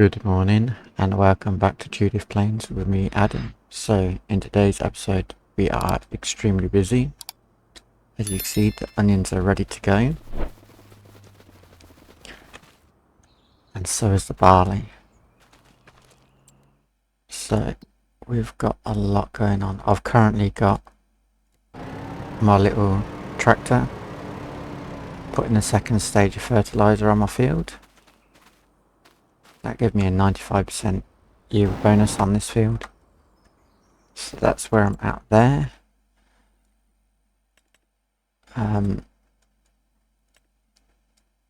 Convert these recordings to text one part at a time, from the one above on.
Good morning and welcome back to Judith Plains with me, Adam. So, in today's episode, we are extremely busy. As you can see, the onions are ready to go, and so is the barley. So, we've got a lot going on. I've currently got my little tractor putting the second stage of fertilizer on my field. That gave me a 95% yield bonus on this field. So that's where I'm at there.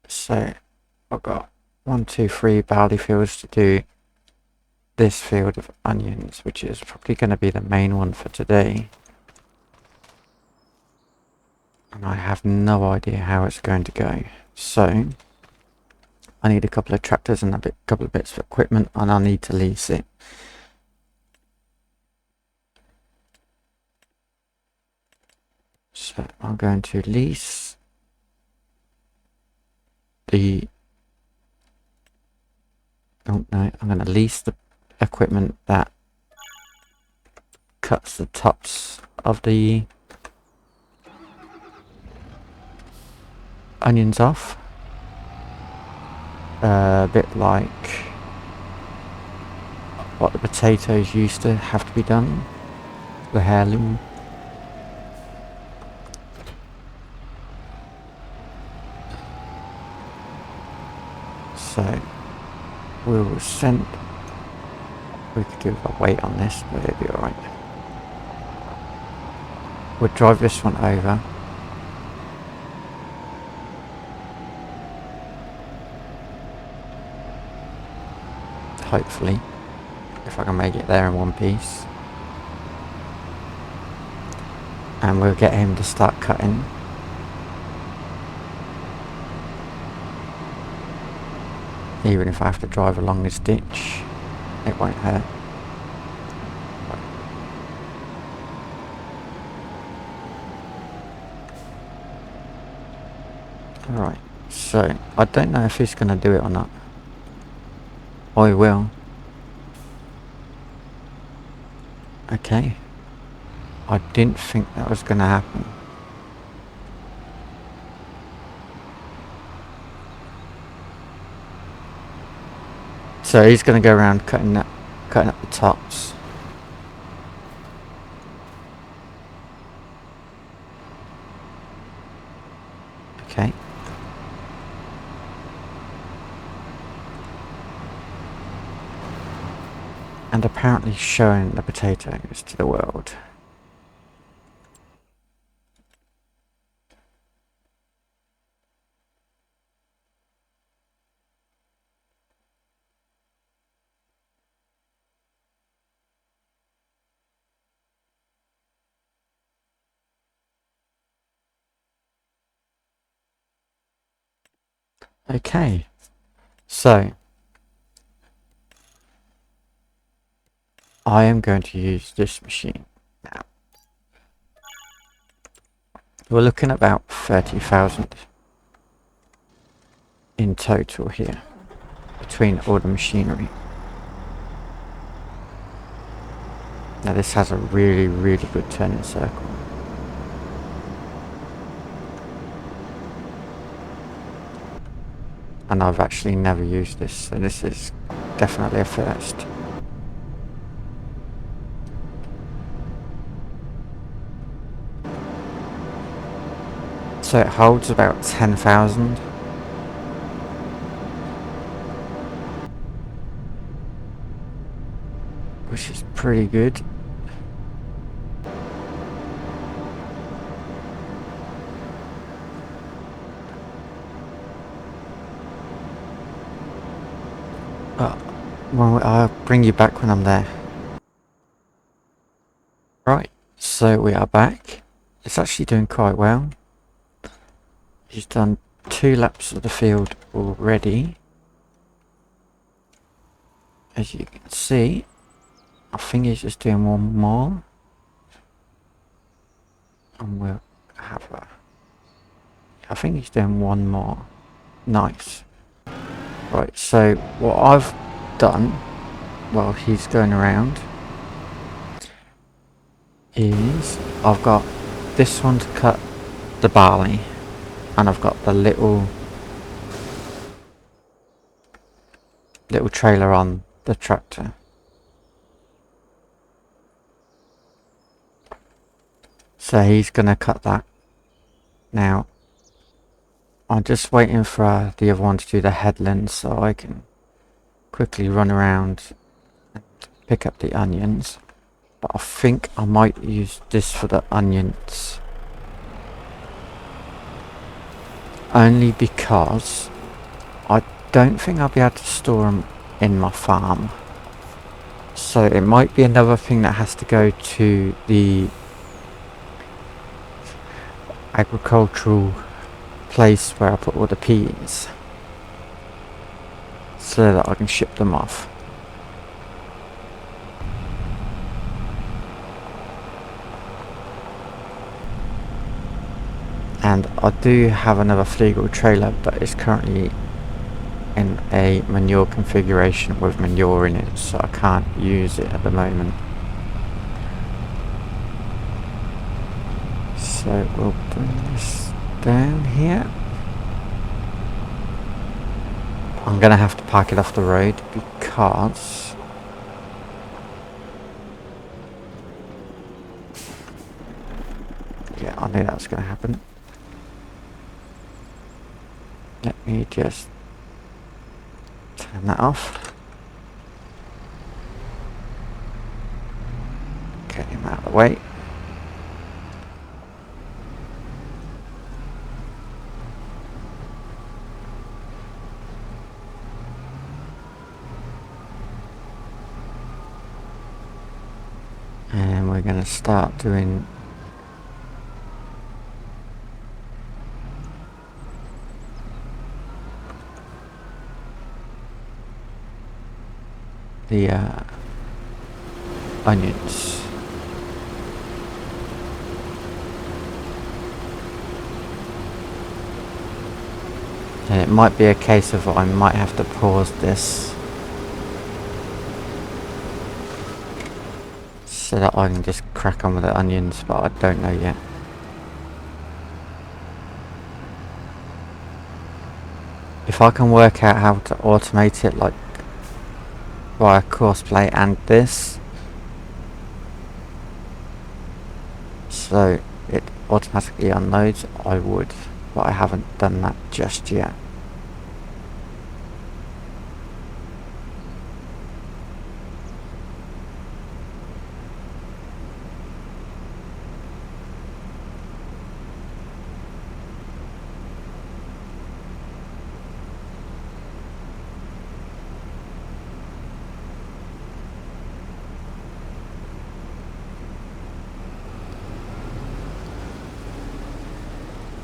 So I've got 1, 2, 3 barley fields to do this field of onions, which is probably going to be the main one for today. And I have no idea how it's going to go. So I need a couple of tractors and a couple of bits of equipment, and I need to lease it. So I'm going to lease the I'm going to lease the equipment that cuts the tops of the onions off. A bit like what the potatoes used to have to be done, the heirloom. So we could give a weight on this, but it'll be alright. We'll drive this one over. Hopefully, if I can make it there in one piece. And we'll get him to start cutting. Even if I have to drive along this ditch, it won't hurt. Alright, so I don't know if he's going to do it or not. I will. Okay. I didn't think that was going to happen. So he's going to go around cutting up the tops. Okay. And apparently showing the potatoes to the world. Okay, so I am going to use this machine now. We're looking at about 30,000 in total here between all the machinery. Now this has a really good turning circle. And I've actually never used this, so this is definitely a first. So it holds about 10,000. Which is pretty good. Well, I'll bring you back when I'm there. Right, so we are back. It's actually doing quite well. He's done 2 laps of the field already. As you can see, I think he's just doing one more. And we'll have I think he's doing one more. Nice. Right, so what I've done while he's going around is I've got this one to cut the barley, and I've got the little trailer on the tractor. So he's gonna cut that. Now I'm just waiting for the other one to do the headlands so I can quickly run around and pick up the onions. But I think I might use this for the onions, only because I don't think I'll be able to store them in my farm. So it might be another thing that has to go to the agricultural place where I put all the peas, so that I can ship them off. And I do have another legal trailer, but it's currently in a manure configuration with manure in it, so I can't use it at the moment. So we'll bring this down here. I'm gonna have to park it off the road because yeah, I knew that was gonna happen. Let me just turn that off. Get him out of the way. And we're going to start doing the onions. And it might be a case of I might have to pause this so that I can just crack on with the onions, but I don't know yet. If I can work out how to automate it, like via Courseplay and this, so it automatically unloads, I would, but I haven't done that just yet.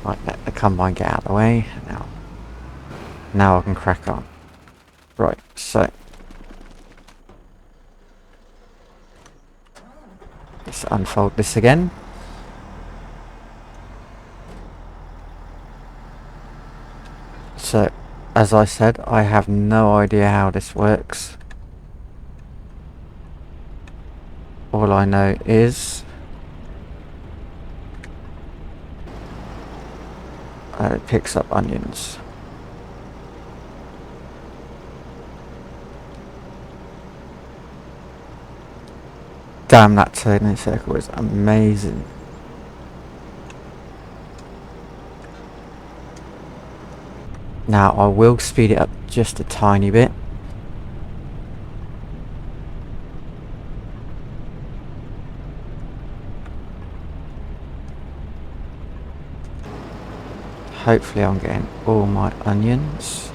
Right, let the combine get out of the way. Now I can crack on. Right, so let's unfold this again. So, as I said, I have no idea how this works. All I know is it picks up onions. Damn, that turning circle is amazing. Now I will speed it up just a tiny bit. Hopefully I'm getting all my onions.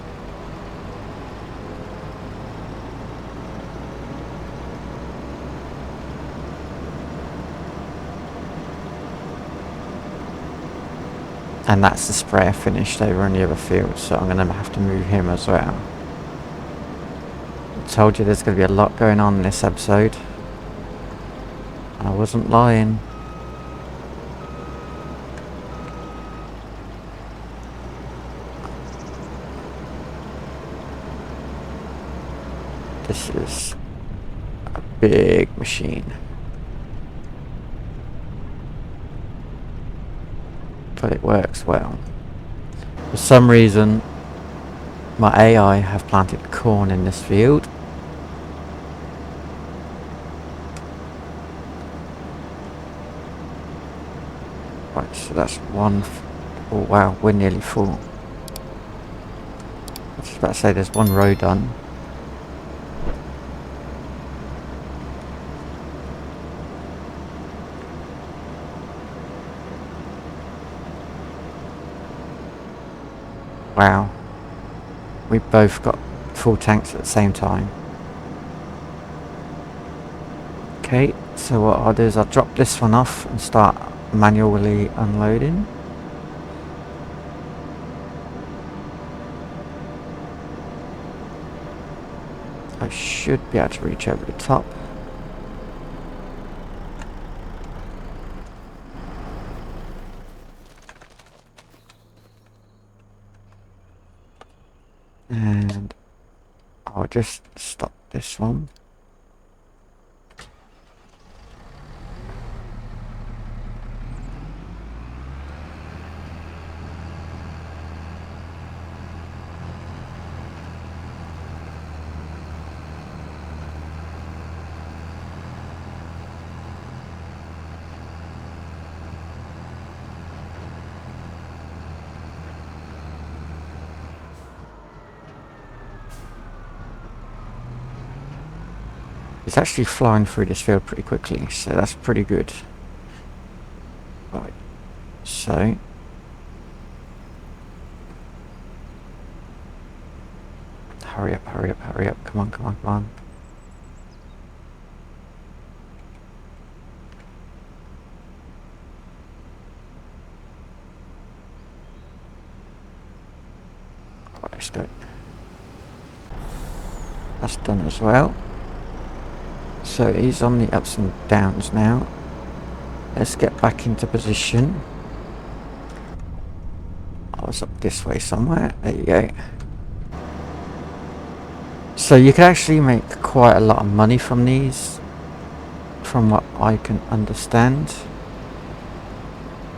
And that's the sprayer finished over on the other field, so I'm going to have to move him as well. I told you there's going to be a lot going on in this episode. I wasn't lying. This is a big machine. But it works well. For some reason, my AI have planted corn in this field. Right, so that's one. Oh wow, we're nearly full. I was just about to say there's one row done. Wow. We both got full tanks at the same time. Okay, so what I'll do is I'll drop this one off and start manually unloading. I should be able to reach over the top. And I'll just stop this one. It's actually flying through this field pretty quickly, so that's pretty good. Right, so hurry up, hurry up, hurry up, come on, come on, come on. Right, let's go. That's done as well. So he's on the ups and downs now. Let's get back into position. I was up this way somewhere. There you go. So you can actually make quite a lot of money from these, from what I can understand,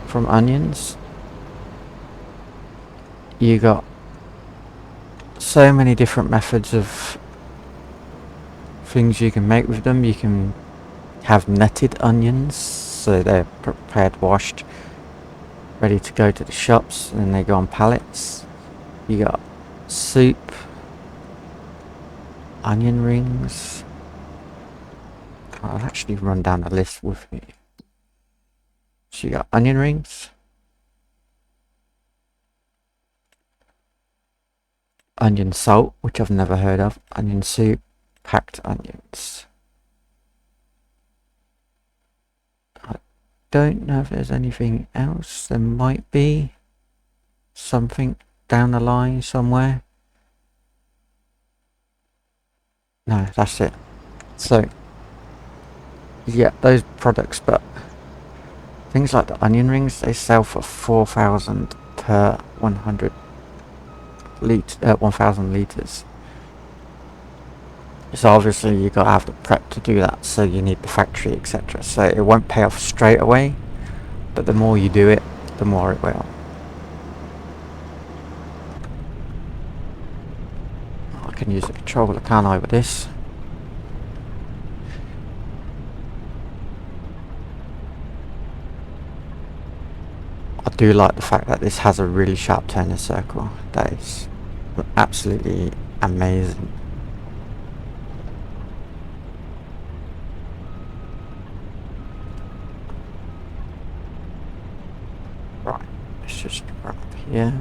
from onions. You got so many different methods of things you can make with them. You can have netted onions, so they're prepared, washed, ready to go to the shops, and then they go on pallets. You got soup, onion rings. I'll actually run down the list with me. So you got onion rings, onion salt, which I've never heard of, onion soup, packed onions. I don't know if there's anything else. There might be something down the line somewhere. No, that's it. So yeah, those products, but things like the onion rings, they sell for 4,000 per 100 1,000 litres. So obviously you got to have the prep to do that, so you need the factory, etc. So it won't pay off straight away, but the more you do it, the more it will. I can use the controller, can't I, with this? I do like the fact that this has a really sharp turning circle. That is absolutely amazing. Right, let's just run up here.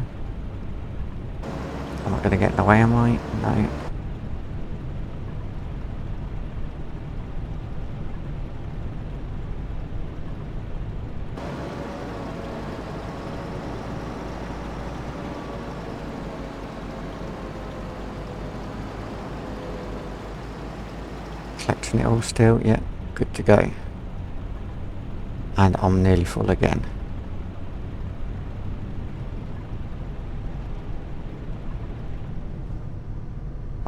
Am I going to get in the way, am I? No. Collecting it all still, yeah, good to go. And I'm nearly full again.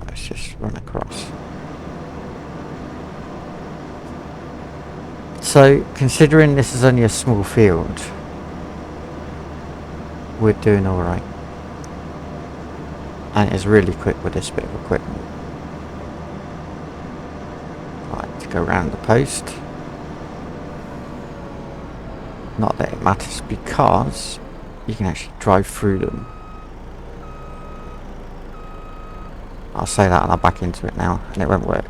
Let's just run across. So, considering this is only a small field, we're doing alright. And it's really quick with this bit of equipment. Right, to go around the post. Not that it matters because you can actually drive through them. I'll say that and I'll back into it now and it won't work.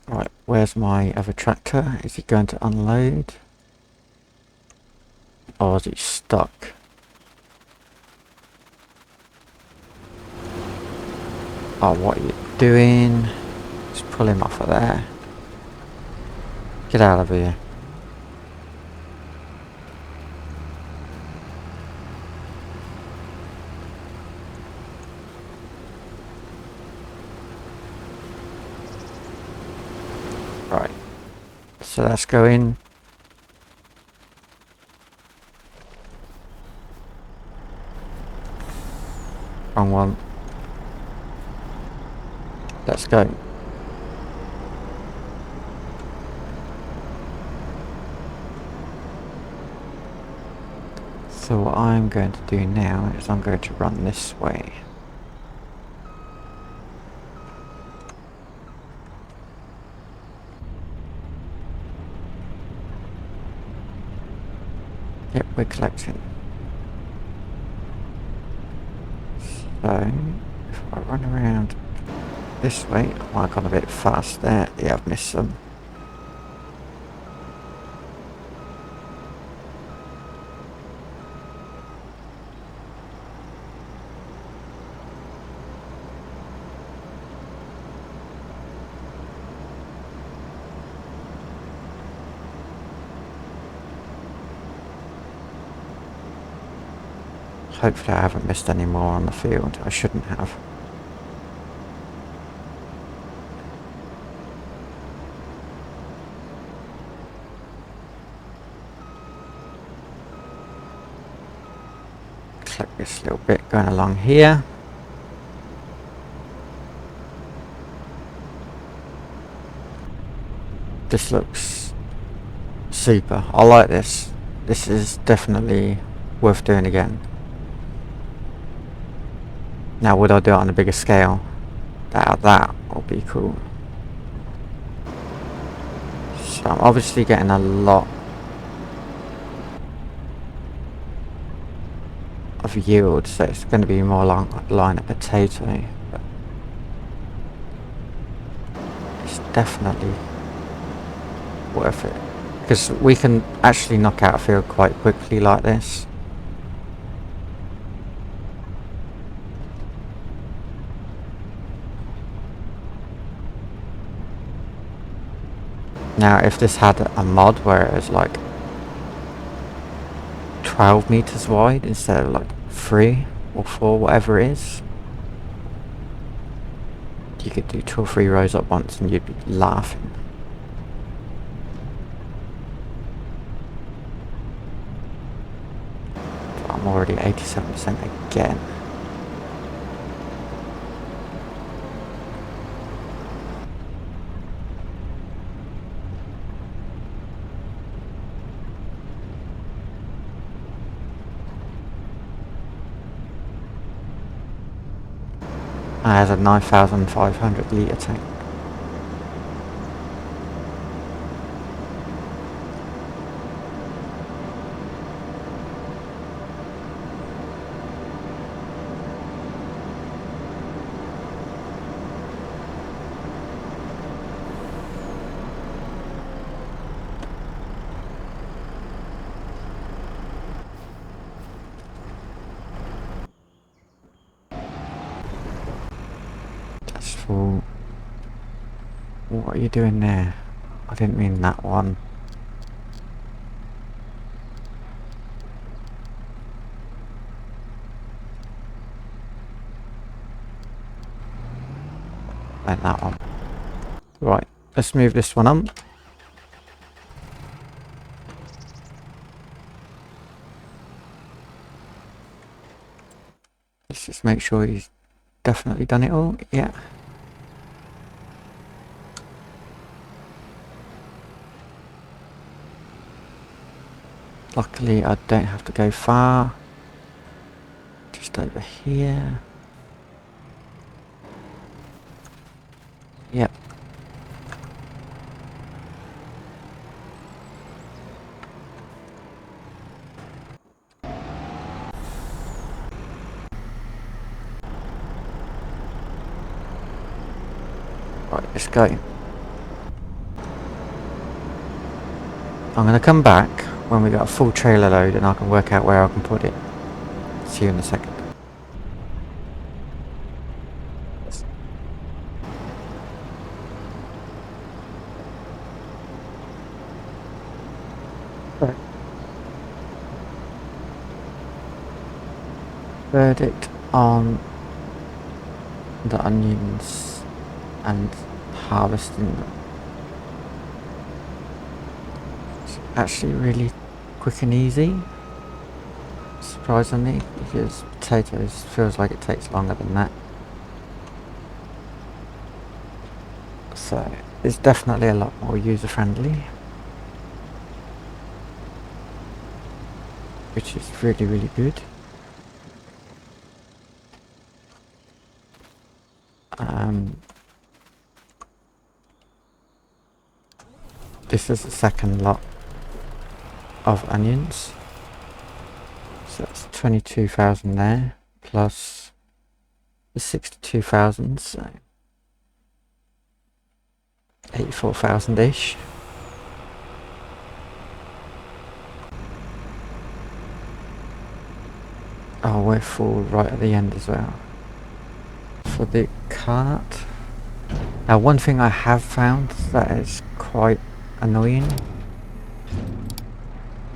Right, where's my other tractor? Is he going to unload? Or is he stuck? Oh, what are you doing? Just pull him off of there. Get out of here. Right. So let's go in. Wrong one. Let's go. So what I'm going to do now is I'm going to run this way. Yep, we're collecting. So if I run around this way, oh, I've gone a bit fast there. Yeah, I've missed some. Hopefully I haven't missed any more on the field. I shouldn't have. Collect this little bit going along here. This looks super. I like this. This is definitely worth doing again. Now would I do it on a bigger scale? That would be cool. So I'm obviously getting a lot of yield, so it's going to be more along the line of potato. But it's definitely worth it. Because we can actually knock out a field quite quickly like this. Now if this had a mod where it was like 12 meters wide instead of like 3 or 4, whatever it is, you could do 2 or 3 rows at once and you'd be laughing. But I'm already 87% again. Has a 9,500 litre tank. That's full. What are you doing there? I didn't mean that one. Meant that one. Right, let's move this one on. Let's just make sure he's definitely done it all. Yeah. Luckily I don't have to go far. Just over here. Yep. Right, let's go. I'm going to come back when we got a full trailer load and I can work out where I can put it. See you in a second. Right. Verdict on the onions and harvesting them. It's actually really quick and easy, surprisingly, because potatoes feels like it takes longer than that. So it's definitely a lot more user friendly, which is really, really good. This is the second lot of onions, so that's 22,000 there, plus the 62,000, so 84,000-ish. Oh, we're full right at the end as well. For the cart, now one thing I have found that is quite annoying,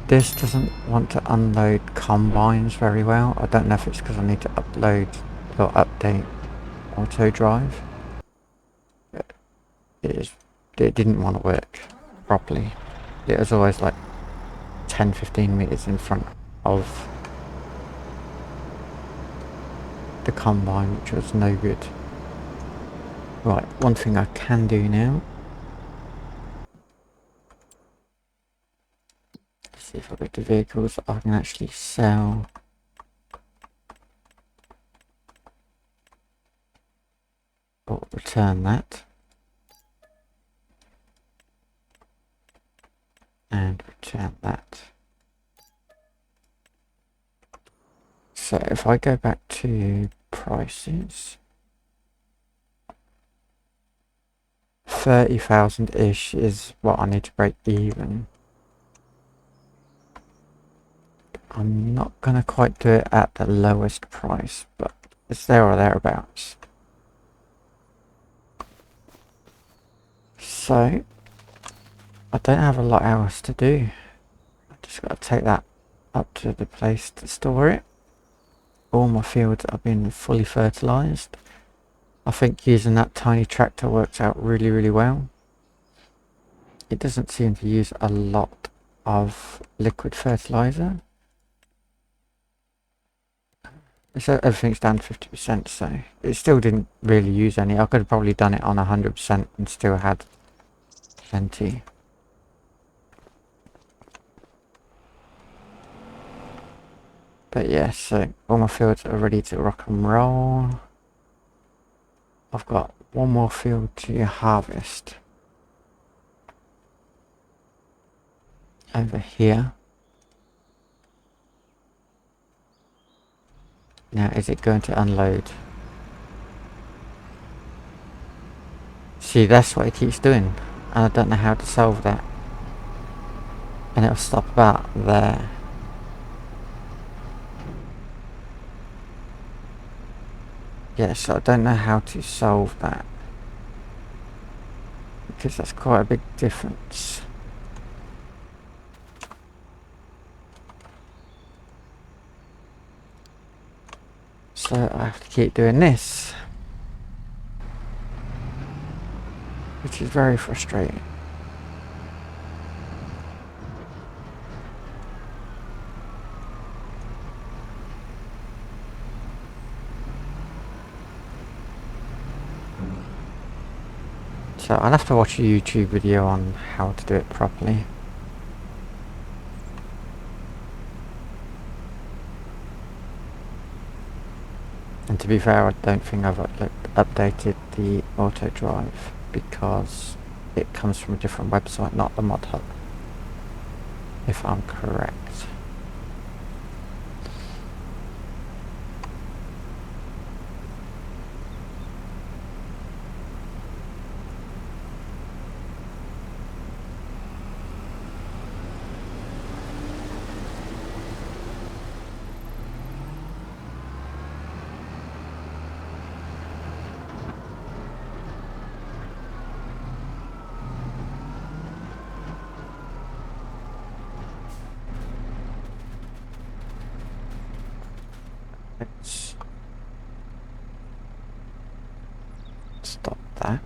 this doesn't want to unload combines very well. I don't know if it's because I need to upload or update auto drive. It didn't want to work properly. It was always like 10-15 meters in front of the combine, which was no good. Right, one thing I can do now, let's see if I go to vehicles, I can actually sell or return that, and return that. So if I go back to prices, 30,000-ish is what I need to break even. I'm not gonna quite do it at the lowest price, but it's there or thereabouts. So I don't have a lot else to do. I just gotta take that up to the place to store it. All my fields have been fully fertilized. I think using that tiny tractor works out really, really well. It doesn't seem to use a lot of liquid fertilizer. So everything's down to 50%, so it still didn't really use any. I could have probably done it on 100% and still had plenty. But yeah, so all my fields are ready to rock and roll. I've got one more field to harvest over here. Now, is it going to unload? See, that's what it keeps doing, and I don't know how to solve that. And it'll stop about there. Yeah, so I don't know how to solve that, because that's quite a big difference. So I have to keep doing this, which is very frustrating. So I'll have to watch a YouTube video on how to do it properly. And to be fair, I don't think I've updated the auto drive because it comes from a different website, not the mod hub, if I'm correct. Let's stop that.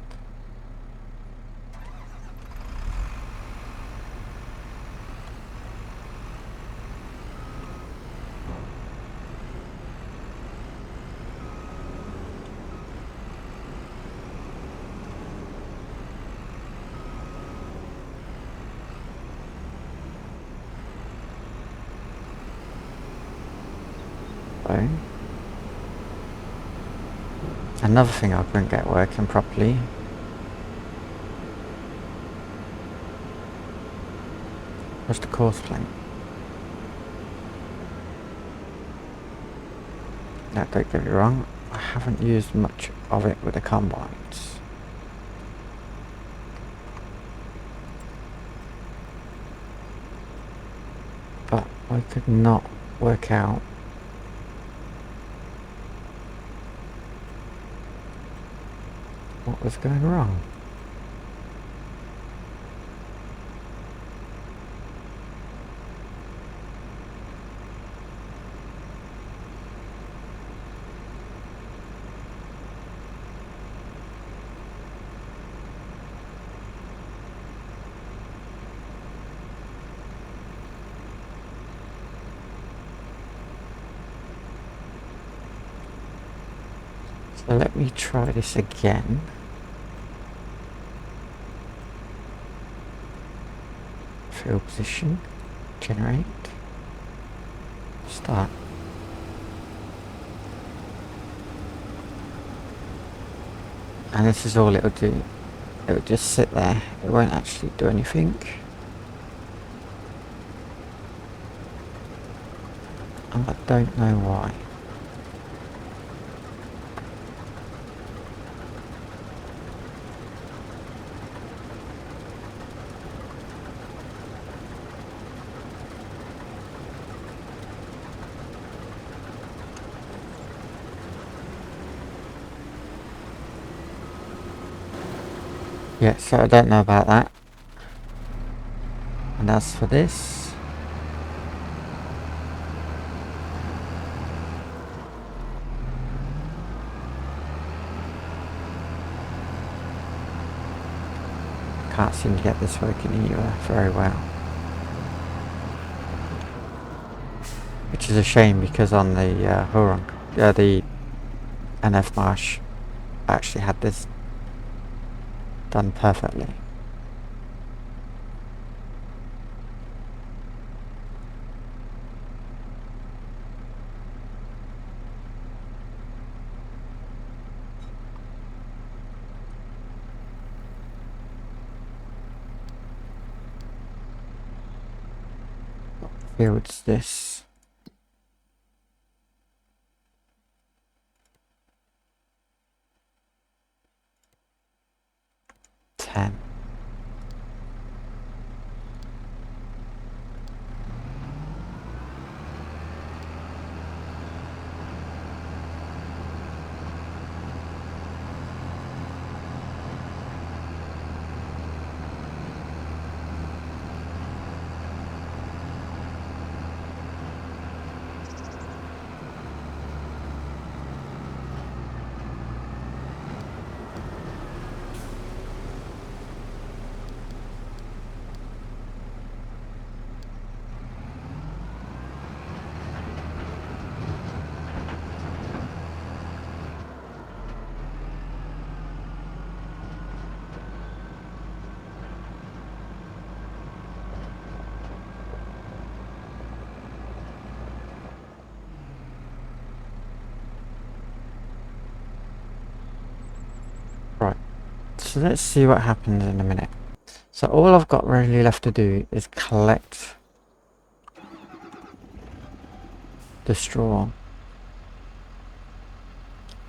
So, another thing I couldn't get working properly was the course plane. Now, don't get me wrong, I haven't used much of it with the combines. But I could not work out what was going wrong. So let me try this again. Field position, generate, start. And this is all it'll do. It'll just sit there. It won't actually do anything. And I don't know why. Yeah, so I don't know about that. And as for this, can't seem to get this working either very well. Which is a shame because on the Huron, the NF Marsh, I actually had this done perfectly. What field's this? So let's see what happens in a minute. So all I've got really left to do is collect the straw.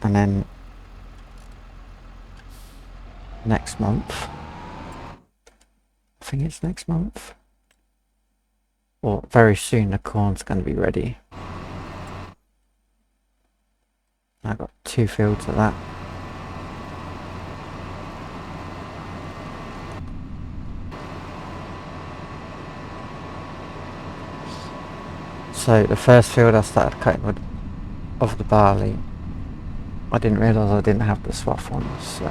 And then next month, I think it's next month, or very soon, the corn's going to be ready. I've got 2 fields of that. So the first field I started cutting of the barley, I didn't realise I didn't have the swath on, so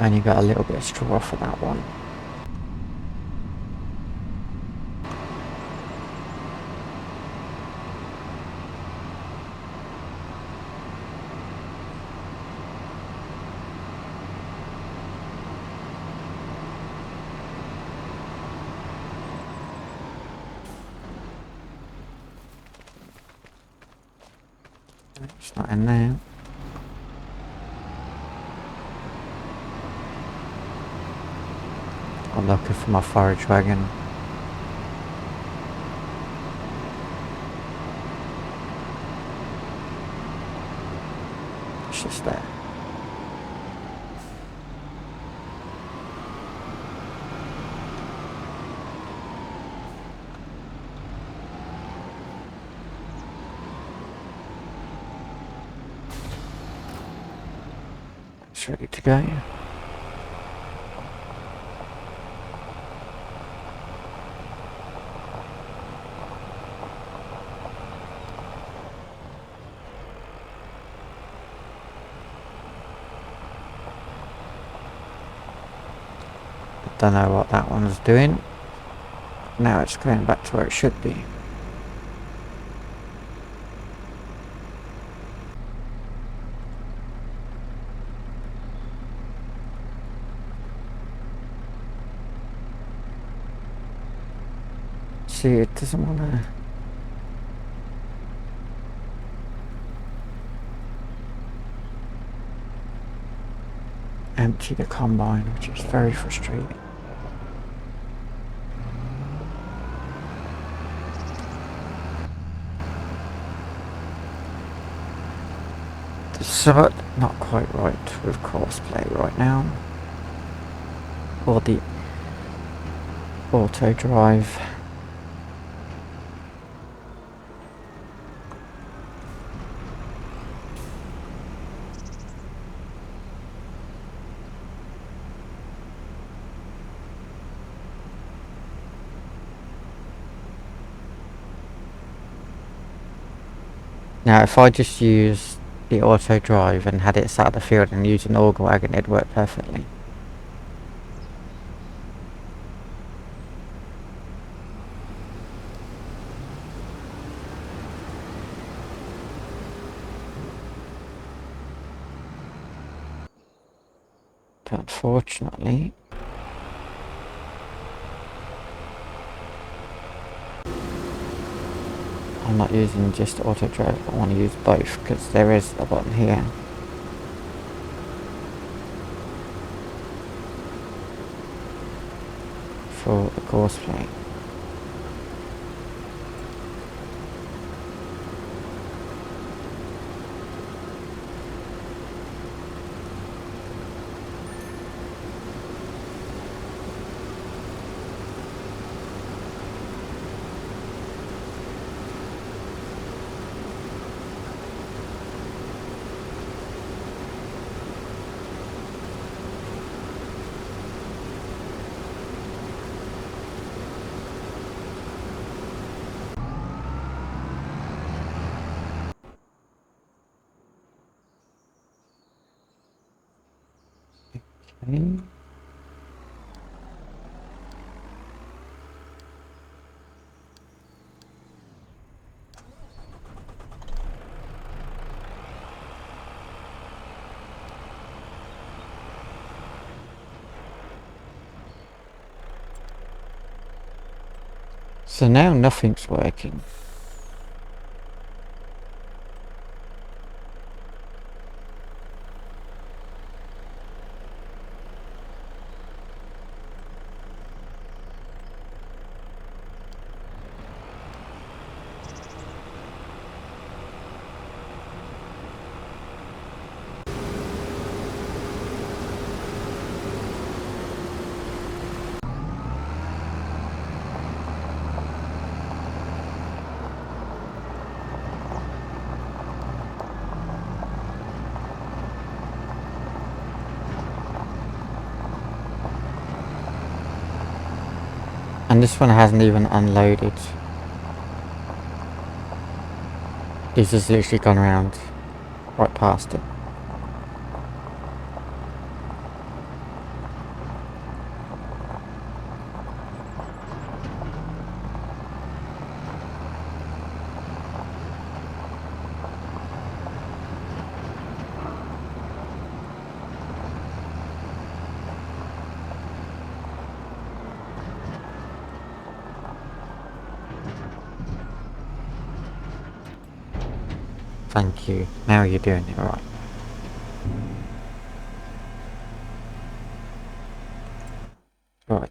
I only got a little bit of straw for that one. It's not in there. I'm looking for my forage wagon. It's just there. It's ready to go. Don't know what that one's doing. Now it's going back to where it should be. See, it doesn't want to. Empty the combine, which is very frustrating. There's something not quite right with Courseplay right now, or the auto drive. Now if I just use the auto drive and had it sat at the field and used an auger wagon, it'd work perfectly. But unfortunately, I'm not using just auto drive. I want to use both because there is a button here. For the Courseplay. Okay. So now nothing's working. And this one hasn't even unloaded. This has literally gone around right past it. Thank you. Now you're doing it right. Right.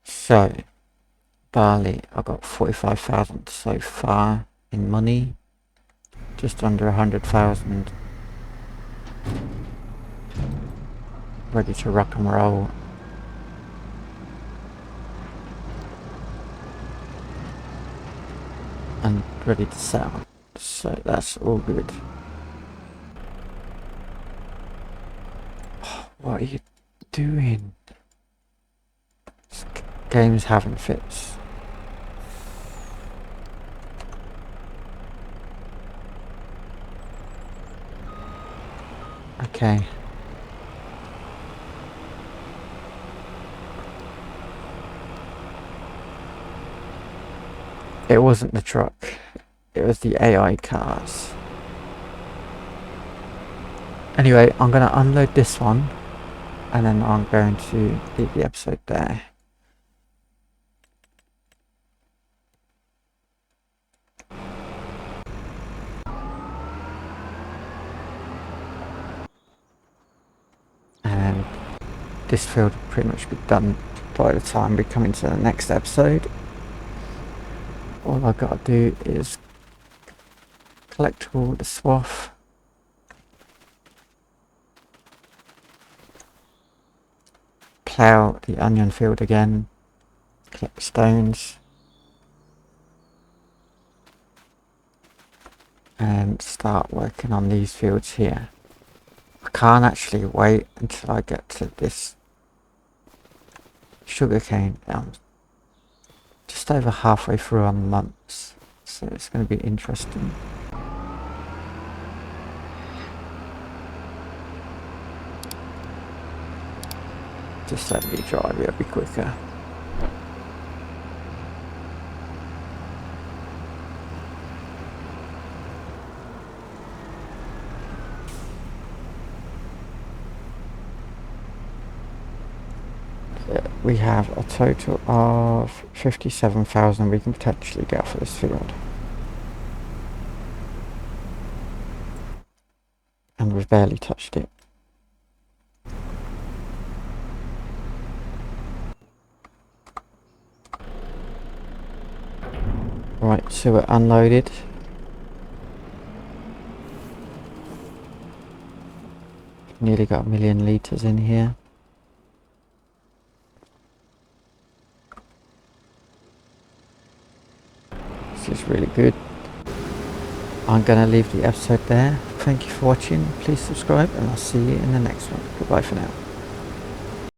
So, barley, I got 45,000 so far in money. Just under 100,000. Ready to rock and roll. And ready to sell. So that's all good. Oh, what are you doing? This game's having fits. Okay. It wasn't the truck. It was the AI cars. Anyway, I'm going to unload this one. And then I'm going to leave the episode there. And this field will pretty much be done by the time we come into the next episode. All I gotta do is collect all the swath. Plough the onion field again. Collect stones. And start working on these fields here. I can't actually wait until I get to this sugarcane. I'm just over halfway through on months, so it's going to be interesting. Just let me drive, it'll be quicker. We have a total of 57,000 we can potentially get for this field. And we've barely touched it. Right, so we're unloaded. Nearly got 1,000,000 litres in here. This is really good. I'm going to leave the episode there. Thank you for watching. Please subscribe and I'll see you in the next one. Goodbye for now.